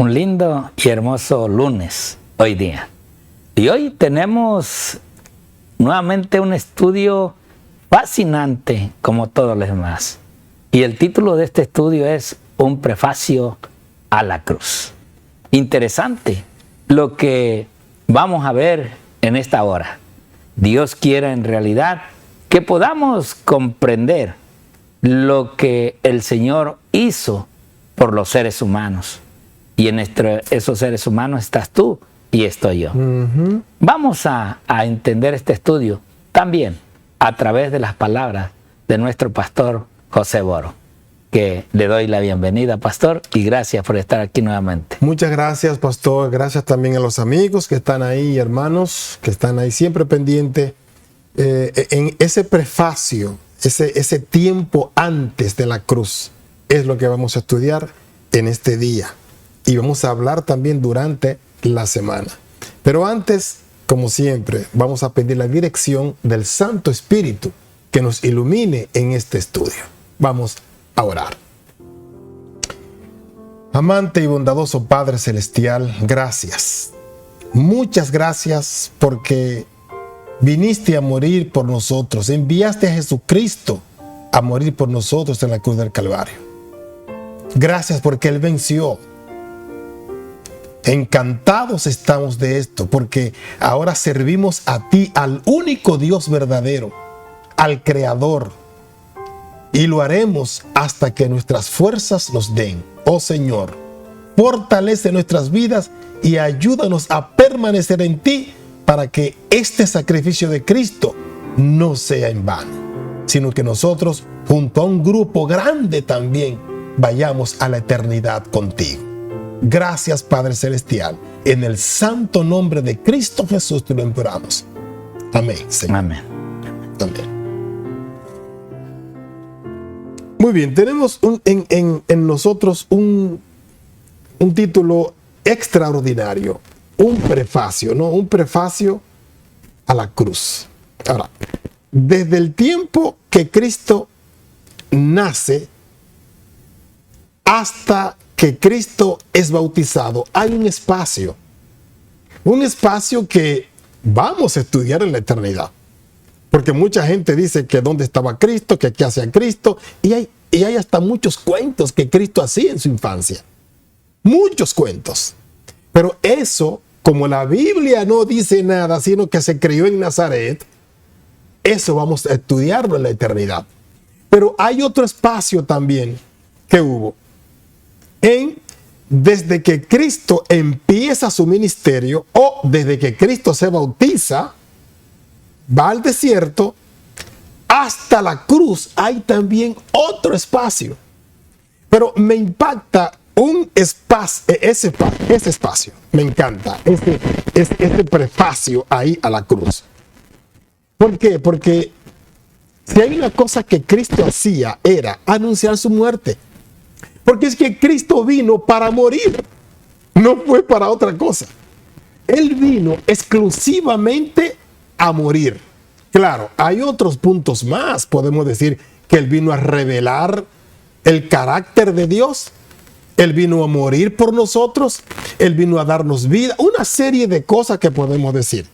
Un lindo y hermoso lunes hoy día. Y hoy tenemos nuevamente un estudio fascinante como todos los demás. Y el título de este estudio es Un prefacio a la cruz. Interesante lo que vamos a ver en esta hora. Dios quiere en realidad que podamos comprender lo que el Señor hizo por los seres humanos. Y en esos seres humanos estás tú y estoy yo. Vamos a entender este estudio también a través de las palabras de nuestro pastor José Boro, que le doy la bienvenida, pastor, y gracias por estar aquí nuevamente. Muchas gracias, pastor. Gracias también a los amigos que están ahí, hermanos, que están ahí siempre pendientes. En ese prefacio, ese tiempo antes de la cruz, es lo que vamos a estudiar en este día. Y vamos a hablar también durante la semana. Pero antes, como siempre, vamos a pedir la dirección del Santo Espíritu que nos ilumine en este estudio. Vamos a orar. Amante y bondadoso Padre Celestial, gracias. Muchas gracias porque viniste a morir por nosotros. Enviaste a Jesucristo a morir por nosotros en la cruz del Calvario. Gracias porque Él venció. Encantados estamos de esto, porque ahora servimos a ti, al único Dios verdadero, al Creador, y lo haremos hasta que nuestras fuerzas nos den. Oh Señor, fortalece nuestras vidas y ayúdanos a permanecer en ti para que este sacrificio de Cristo no sea en vano, sino que nosotros, junto a un grupo grande también, vayamos a la eternidad contigo. Gracias, Padre Celestial. En el santo nombre de Cristo Jesús te lo imploramos. Amén, Señor. Amén. Amén. Muy bien, tenemos en nosotros un título extraordinario. Un prefacio, ¿no? Un prefacio a la cruz. Ahora, desde el tiempo que Cristo nace hasta que Cristo es bautizado, hay un espacio que vamos a estudiar en la eternidad. Porque mucha gente dice que dónde estaba Cristo, que qué hacía Cristo, y hay hasta muchos cuentos que Cristo hacía en su infancia. Muchos cuentos. Pero eso, como la Biblia no dice nada, sino que se crió en Nazaret, eso vamos a estudiarlo en la eternidad. Pero hay otro espacio también que hubo. Desde que Cristo empieza su ministerio o desde que Cristo se bautiza, va al desierto, hasta la cruz hay también otro espacio. Pero me impacta ese espacio, me encanta, este prefacio ahí a la cruz. ¿Por qué? Porque si hay una cosa que Cristo hacía era anunciar su muerte. Porque es que Cristo vino para morir, no fue para otra cosa. Él vino exclusivamente a morir. Claro, hay otros puntos más. Podemos decir que Él vino a revelar el carácter de Dios. Él vino a morir por nosotros. Él vino a darnos vida. Una serie de cosas que podemos decir.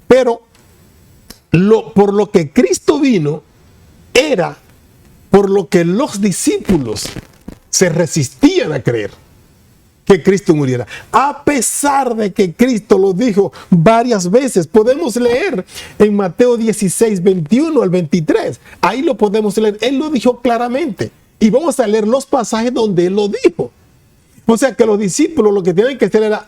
Pero por lo que Cristo vino era por lo que los discípulos se resistían a creer que Cristo muriera. A pesar de que Cristo lo dijo varias veces. Podemos leer en Mateo 16, 21 al 23. Ahí lo podemos leer. Él lo dijo claramente. Y vamos a leer los pasajes donde Él lo dijo. O sea que los discípulos lo que tienen que hacer era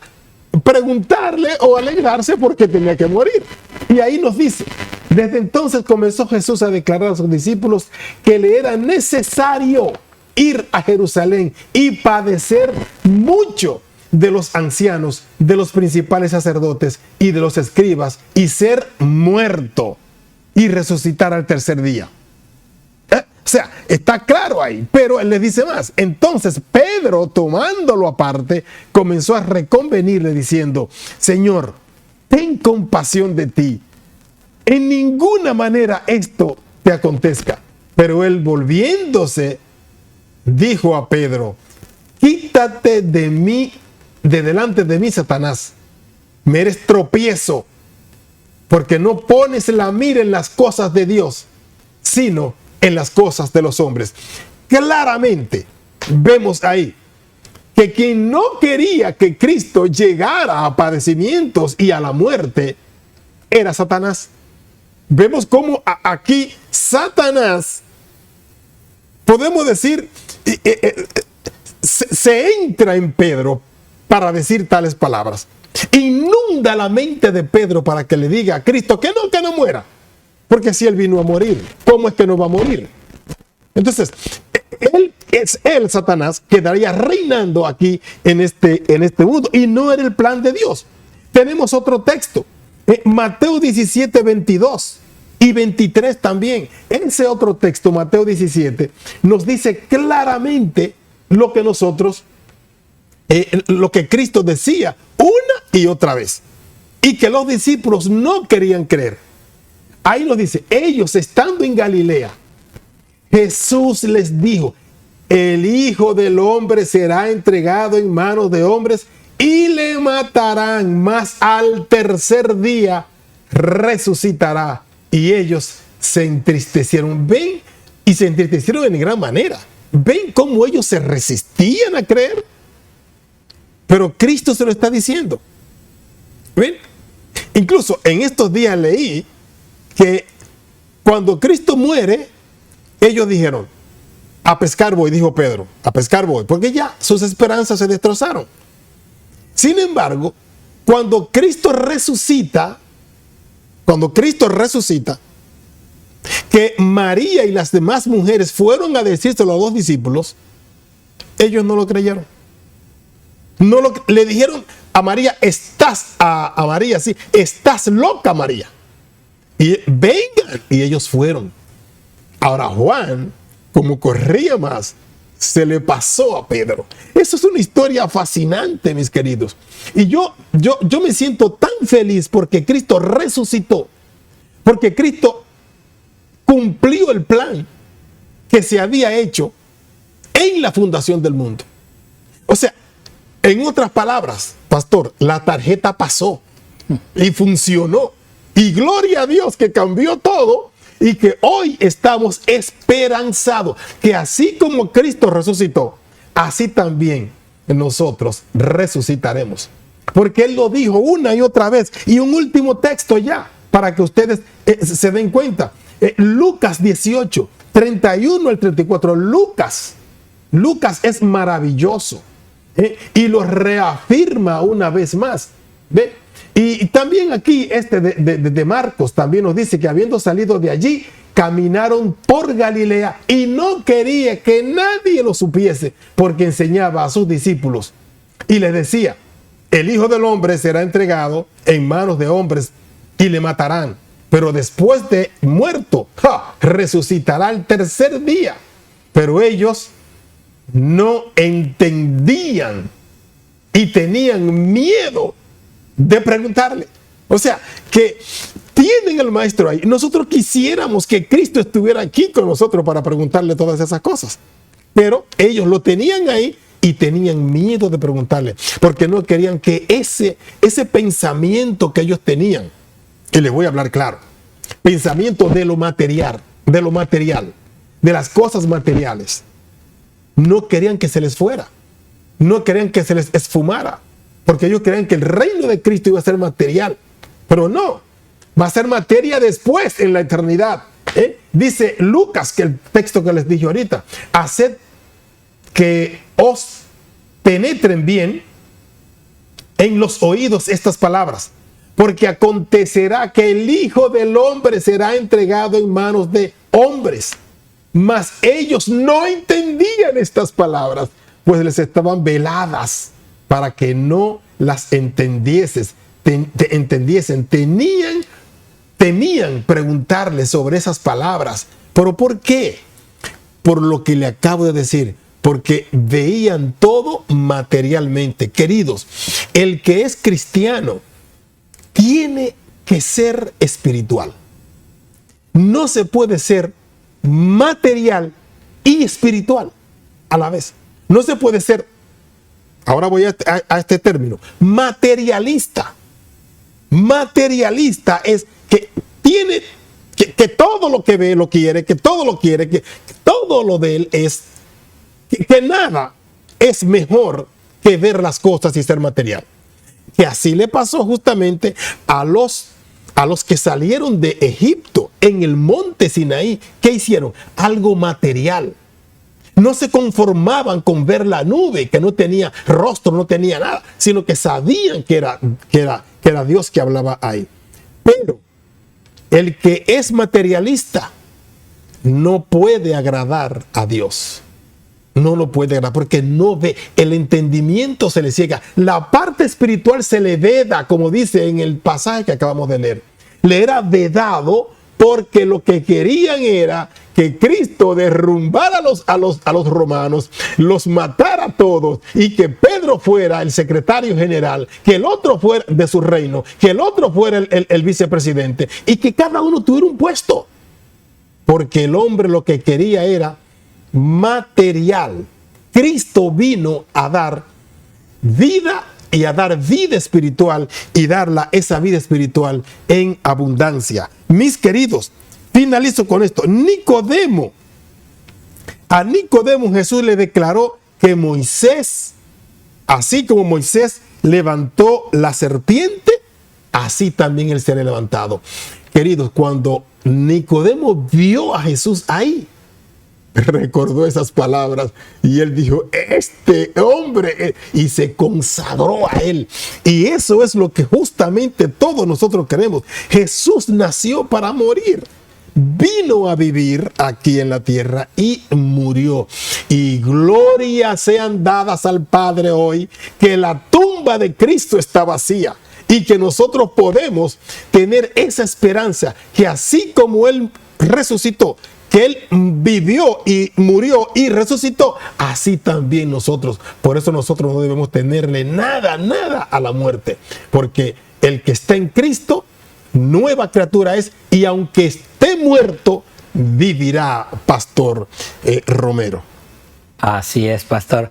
preguntarle o alegrarse porque tenía que morir. Y ahí nos dice: desde entonces comenzó Jesús a declarar a sus discípulos que le era necesario ir a Jerusalén y padecer mucho de los ancianos, de los principales sacerdotes y de los escribas, y ser muerto y resucitar al tercer día. O sea, está claro ahí, pero Él les dice más. Entonces Pedro, tomándolo aparte, comenzó a reconvenirle diciendo: Señor, ten compasión de ti. En ninguna manera esto te acontezca. Pero Él, volviéndose, dijo a Pedro: quítate de mí, de delante de mí, Satanás. Me eres tropiezo, porque no pones la mira en las cosas de Dios, sino en las cosas de los hombres. Claramente vemos ahí que quien no quería que Cristo llegara a padecimientos y a la muerte era Satanás. Vemos cómo aquí Satanás, podemos decir, se entra en Pedro para decir tales palabras. Inunda la mente de Pedro para que le diga a Cristo que no muera. Porque si él vino a morir, ¿cómo es que no va a morir? Entonces, Satanás, quedaría reinando aquí en este mundo, y no era el plan de Dios. Tenemos otro texto, Mateo 17, 22 y 23 también. Ese otro texto, Mateo 17, nos dice claramente lo que nosotros, lo que Cristo decía una y otra vez, y que los discípulos no querían creer. Ahí nos dice: ellos estando en Galilea, Jesús les dijo: el Hijo del Hombre será entregado en manos de hombres y le matarán, mas al tercer día resucitará. Y ellos se entristecieron. Ven, y se entristecieron en gran manera. Ven cómo ellos se resistían a creer. Pero Cristo se lo está diciendo. ¿Ven? Incluso en estos días leí que cuando Cristo muere, ellos dijeron: a pescar voy, dijo Pedro, a pescar voy, porque ya sus esperanzas se destrozaron. Sin embargo, cuando Cristo resucita, que María y las demás mujeres fueron a decírselo a los dos discípulos, ellos no lo creyeron. Le dijeron a María: estás loca, María. Y vengan, y ellos fueron. Ahora Juan, como corría más, se le pasó a Pedro. Eso es una historia fascinante, mis queridos. Y yo me siento tan feliz porque Cristo resucitó, porque Cristo cumplió el plan que se había hecho en la fundación del mundo. O sea, en otras palabras, pastor, la tarjeta pasó y funcionó. Y gloria a Dios que cambió todo y que hoy estamos esperanzados que así como Cristo resucitó, así también nosotros resucitaremos. Porque Él lo dijo una y otra vez. Y un último texto ya, para que ustedes se den cuenta. Lucas 18, 31 al 34. Lucas es maravilloso. Y lo reafirma una vez más. ¿Ve? Y también aquí de Marcos también nos dice que habiendo salido de allí, caminaron por Galilea y no quería que nadie lo supiese, porque enseñaba a sus discípulos y les decía: el Hijo del Hombre será entregado en manos de hombres y le matarán, pero después de muerto, resucitará el tercer día. Pero ellos no entendían y tenían miedo de preguntarle. O sea, que tienen al maestro ahí. Nosotros quisiéramos que Cristo estuviera aquí con nosotros para preguntarle todas esas cosas, pero ellos lo tenían ahí y tenían miedo de preguntarle, porque no querían que ese pensamiento que ellos tenían, y les voy a hablar claro, pensamiento de lo material, de las cosas materiales, no querían que se les fuera, no querían que se les esfumara, porque ellos creían que el reino de Cristo iba a ser material, pero no, va a ser materia después, en la eternidad. Dice Lucas, que el texto que les dije ahorita: haced que os penetren bien en los oídos estas palabras, porque acontecerá que el Hijo del Hombre será entregado en manos de hombres. Mas ellos no entendían estas palabras, pues les estaban veladas para que no las entendiesen. Temían preguntarle sobre esas palabras. ¿Pero por qué? Por lo que le acabo de decir, porque veían todo materialmente. Queridos, el que es cristiano tiene que ser espiritual. No se puede ser material y espiritual a la vez. No se puede ser ahora voy a este término, materialista. Materialista es que tiene, que todo lo que ve lo quiere, que todo lo quiere, que todo lo de él es, que nada es mejor que ver las cosas y ser material. Que así le pasó justamente a los que salieron de Egipto en el monte Sinaí. ¿Qué hicieron? Algo material. No se conformaban con ver la nube, que no tenía rostro, no tenía nada, sino que sabían que era Dios que hablaba ahí. Pero el que es materialista no puede agradar a Dios. No lo puede agradar porque no ve. El entendimiento se le ciega. La parte espiritual se le veda, como dice en el pasaje que acabamos de leer. Le era vedado porque lo que querían era que Cristo derrumbara a los romanos, los matara a todos y que Pedro fuera el secretario general, que el otro fuera de su reino, que el otro fuera el vicepresidente y que cada uno tuviera un puesto. Porque el hombre lo que quería era material. Cristo vino a dar vida y a dar vida espiritual y darla esa vida espiritual en abundancia. Mis queridos, finalizo con esto. A Nicodemo Jesús le declaró que Moisés, así como Moisés levantó la serpiente, así también él será levantado. Queridos, cuando Nicodemo vio a Jesús ahí, recordó esas palabras y él dijo, este hombre, y se consagró a él. Y eso es lo que justamente todos nosotros queremos. Jesús nació para morir, vino a vivir aquí en la tierra y murió. Y gloria sean dadas al Padre hoy, que la tumba de Cristo está vacía. Y que nosotros podemos tener esa esperanza, que así como Él resucitó, que Él vivió y murió y resucitó, así también nosotros. Por eso nosotros no debemos tenerle nada a la muerte. Porque el que está en Cristo, nueva criatura es, y aunque esté muerto, vivirá, Pastor Romero. Así es, Pastor.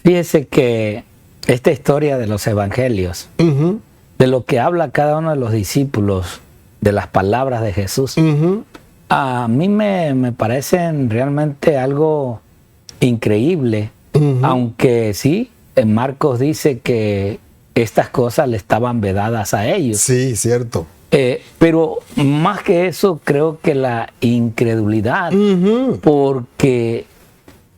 Fíjese que esta historia de los evangelios, de lo que habla cada uno de los discípulos, de las palabras de Jesús, a mí me parecen realmente algo increíble, aunque sí, en Marcos dice que estas cosas le estaban vedadas a ellos. Sí, cierto. Pero más que eso, creo que la incredulidad, porque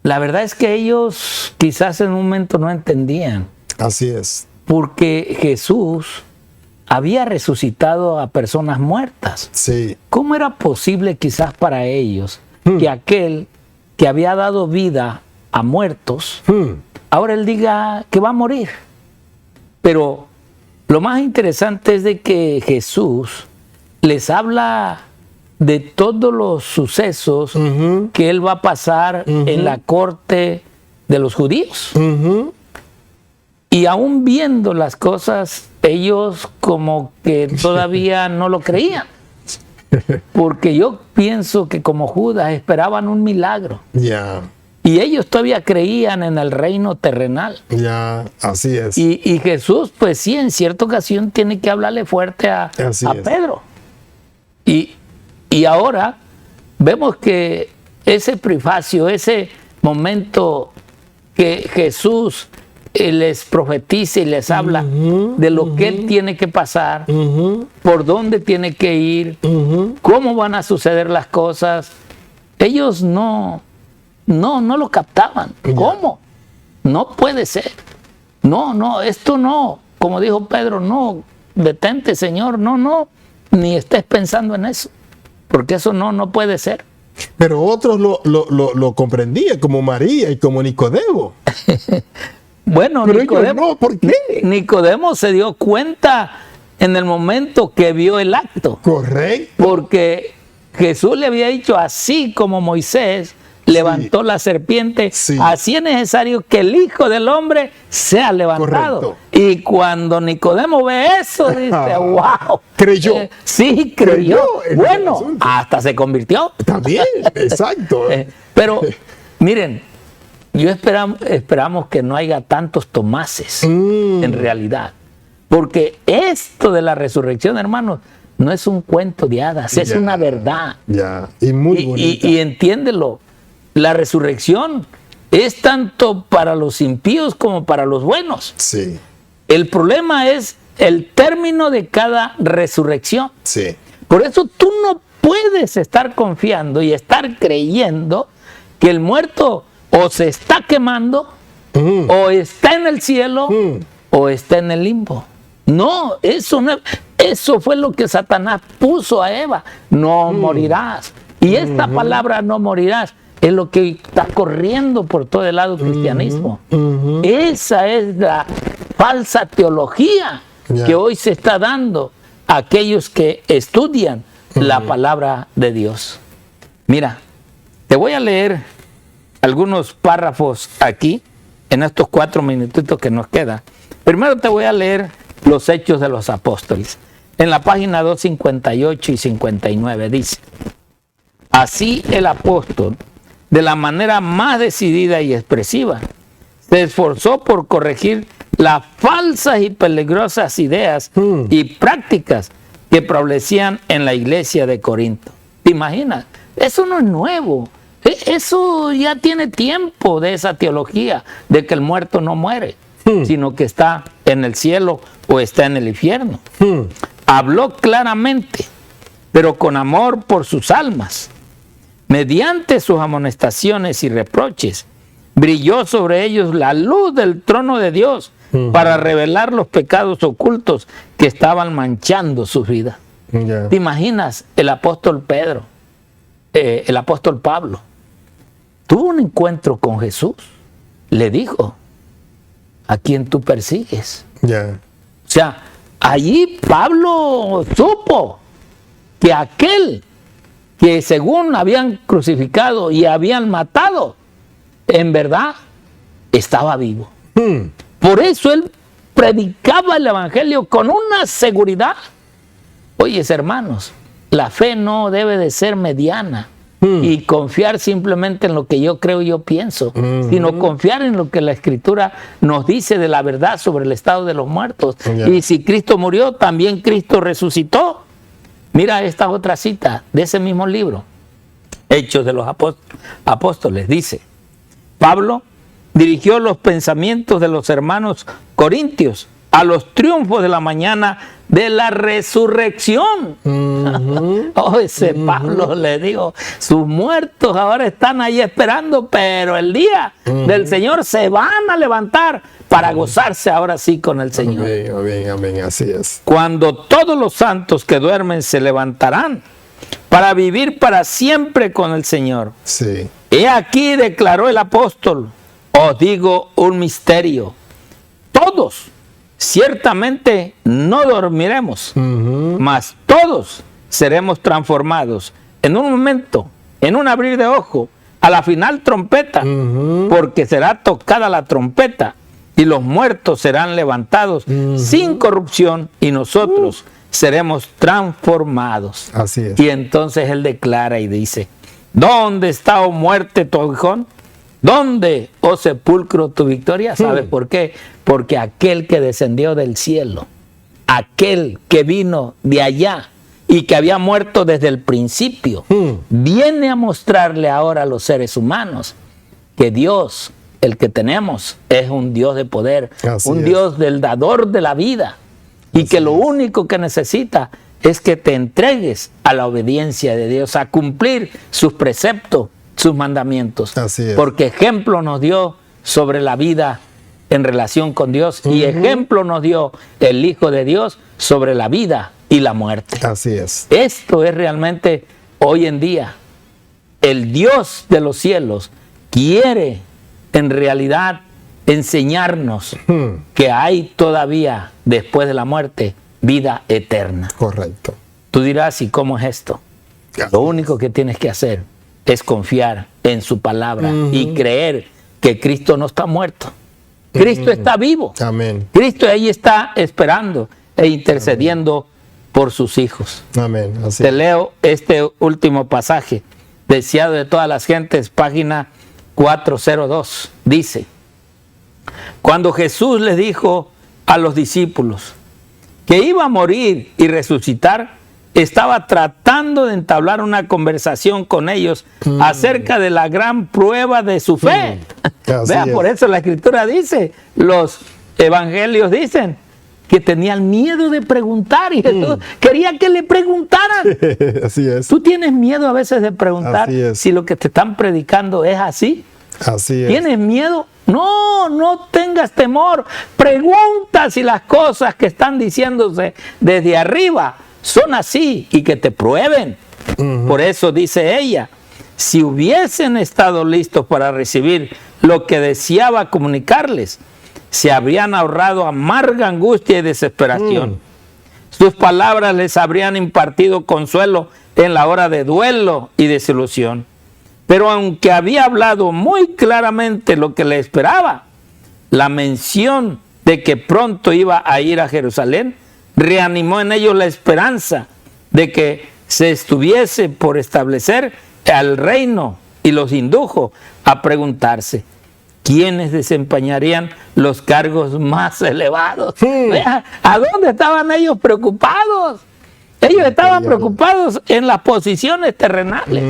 la verdad es que ellos quizás en un momento no entendían. Así es. Porque Jesús había resucitado a personas muertas. Sí. ¿Cómo era posible quizás para ellos que aquel que había dado vida a muertos, ahora él diga que va a morir? Pero lo más interesante es de que Jesús les habla de todos los sucesos que él va a pasar en la corte de los judíos. Y aún viendo las cosas, ellos como que todavía no lo creían. Porque yo pienso que como Judas esperaban un milagro. Y ellos todavía creían en el reino terrenal. Así es. Y Jesús, pues sí, en cierta ocasión tiene que hablarle fuerte a Pedro. Y ahora vemos que ese prefacio, ese momento que Jesús les profetiza y les habla de lo que él tiene que pasar, por dónde tiene que ir, cómo van a suceder las cosas. Ellos no lo captaban. ¿Cómo? No puede ser. No, esto no. Como dijo Pedro, no, detente, Señor, no, ni estés pensando en eso, porque eso no puede ser. Pero otros lo comprendían, como María y como Nicodemo. Bueno, pero Nicodemo, no, ¿por qué? Nicodemo se dio cuenta en el momento que vio el acto. Correcto. Porque Jesús le había dicho, así como Moisés levantó la serpiente, así es necesario que el Hijo del Hombre sea levantado. Correcto. Y cuando Nicodemo ve eso, dice, wow. Creyó. Sí, creyó. Bueno, hasta se convirtió. También, exacto. Pero, miren, yo esperamos que no haya tantos Tomases en realidad. Porque esto de la resurrección, hermanos, no es un cuento de hadas, es una verdad. Y muy bonita. Y entiéndelo, la resurrección es tanto para los impíos como para los buenos. Sí. El problema es el término de cada resurrección. Sí. Por eso tú no puedes estar confiando y estar creyendo que el muerto o se está quemando, o está en el cielo, o está en el limbo. No, eso fue lo que Satanás puso a Eva. No morirás. Y esta palabra no morirás es lo que está corriendo por todo el lado del cristianismo. Esa es la falsa teología que hoy se está dando a aquellos que estudian la palabra de Dios. Mira, te voy a leer algunos párrafos aquí, en estos 4 minutitos que nos quedan. Primero te voy a leer los Hechos de los Apóstoles. En la página 258 y 59 dice: así el apóstol, de la manera más decidida y expresiva, se esforzó por corregir las falsas y peligrosas ideas y prácticas que prevalecían en la iglesia de Corinto. ¿Te imaginas? Eso no es nuevo. Eso ya tiene tiempo de esa teología de que el muerto no muere, sino que está en el cielo o está en el infierno. Habló claramente, pero con amor por sus almas. Mediante sus amonestaciones y reproches, brilló sobre ellos la luz del trono de Dios para revelar los pecados ocultos que estaban manchando sus vidas. ¿Te imaginas? El apóstol Pedro, el apóstol Pablo, tuvo un encuentro con Jesús. Le dijo: ¿a quién tú persigues? O sea, allí Pablo supo que aquel que según habían crucificado y habían matado, en verdad estaba vivo. Por eso él predicaba el evangelio con una seguridad. Oye, hermanos, la fe no debe de ser mediana y confiar simplemente en lo que yo creo y yo pienso, sino confiar en lo que la Escritura nos dice de la verdad sobre el estado de los muertos. Y si Cristo murió, también Cristo resucitó. Mira esta otra cita de ese mismo libro, Hechos de los Apóstoles. Dice: Pablo dirigió los pensamientos de los hermanos corintios a los triunfos de la mañana de la resurrección. Ese Pablo le dijo: sus muertos ahora están ahí esperando, pero el día del Señor se van a levantar para gozarse ahora sí con el Señor. Amén, así es. Cuando todos los santos que duermen se levantarán para vivir para siempre con el Señor. Sí. He aquí, declaró el apóstol, os digo un misterio. Todos ciertamente no dormiremos, mas todos seremos transformados en un momento, en un abrir de ojo, a la final trompeta, porque será tocada la trompeta y los muertos serán levantados sin corrupción y nosotros seremos transformados. Así es. Y entonces él declara y dice: ¿dónde está, oh muerte, tu aguijón? ¿Dónde, oh sepulcro, tu victoria? ¿Sabes por qué? Porque aquel que descendió del cielo, aquel que vino de allá y que había muerto desde el principio, viene a mostrarle ahora a los seres humanos que Dios, el que tenemos, es un Dios de poder, Dios del dador de la vida, y que lo único que necesita es que te entregues a la obediencia de Dios, a cumplir sus preceptos, sus mandamientos. Así es. Porque ejemplo nos dio sobre la vida en relación con Dios, y ejemplo nos dio el Hijo de Dios sobre la vida y la muerte. Así es. Esto es realmente hoy en día el Dios de los cielos quiere en realidad enseñarnos que hay todavía después de la muerte vida eterna. Correcto. Tú dirás: ¿y cómo es esto? Lo único que tienes que hacer es confiar en su palabra y creer que Cristo no está muerto. Cristo está vivo. Amén. Cristo ahí está esperando e intercediendo por sus hijos. Amén. Te leo este último pasaje, deseado de todas las gentes, página 4:02 dice: cuando Jesús les dijo a los discípulos que iba a morir y resucitar, estaba tratando de entablar una conversación con ellos acerca de la gran prueba de su fe. Vea, por eso la Escritura dice, los evangelios dicen que tenían miedo de preguntar y Jesús quería que le preguntaran. Así es. ¿Tú tienes miedo a veces de preguntar si lo que te están predicando es así? Así es. ¿Tienes miedo? No, no tengas temor. Pregunta si las cosas que están diciéndose desde arriba son así y que te prueben. Por eso dice ella, si hubiesen estado listos para recibir lo que deseaba comunicarles, se habrían ahorrado amarga angustia y desesperación. Sus palabras les habrían impartido consuelo en la hora de duelo y desilusión. Pero aunque había hablado muy claramente lo que le esperaba, la mención de que pronto iba a ir a Jerusalén reanimó en ellos la esperanza de que se estuviese por establecer el reino y los indujo a preguntarse quiénes desempeñarían los cargos más elevados. Vea, ¿a dónde estaban ellos preocupados? Ellos estaban preocupados en las posiciones terrenales.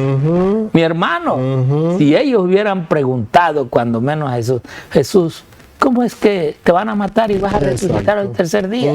Mi hermano, si ellos hubieran preguntado cuando menos a Jesús, Jesús, ¿cómo es que te van a matar y vas a resucitar al tercer día?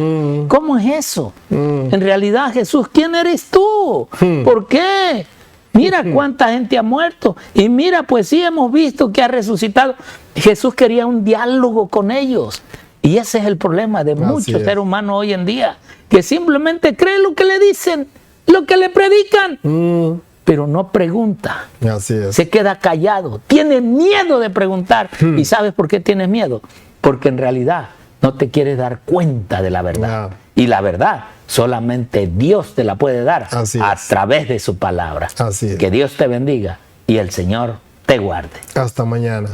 ¿Cómo es eso? En realidad, Jesús, ¿quién eres tú? ¿Por qué? Mira cuánta gente ha muerto. Y mira, pues sí hemos visto que ha resucitado. Jesús quería un diálogo con ellos. Y ese es el problema de muchos seres humanos hoy en día, que simplemente cree lo que le dicen, lo que le predican, pero no pregunta. Así es. Se queda callado, tiene miedo de preguntar. ¿Y sabes por qué tienes miedo? Porque en realidad no te quieres dar cuenta de la verdad. Y la verdad solamente Dios te la puede dar a través de su palabra. Así es. Que Dios te bendiga y el Señor te guarde. Hasta mañana.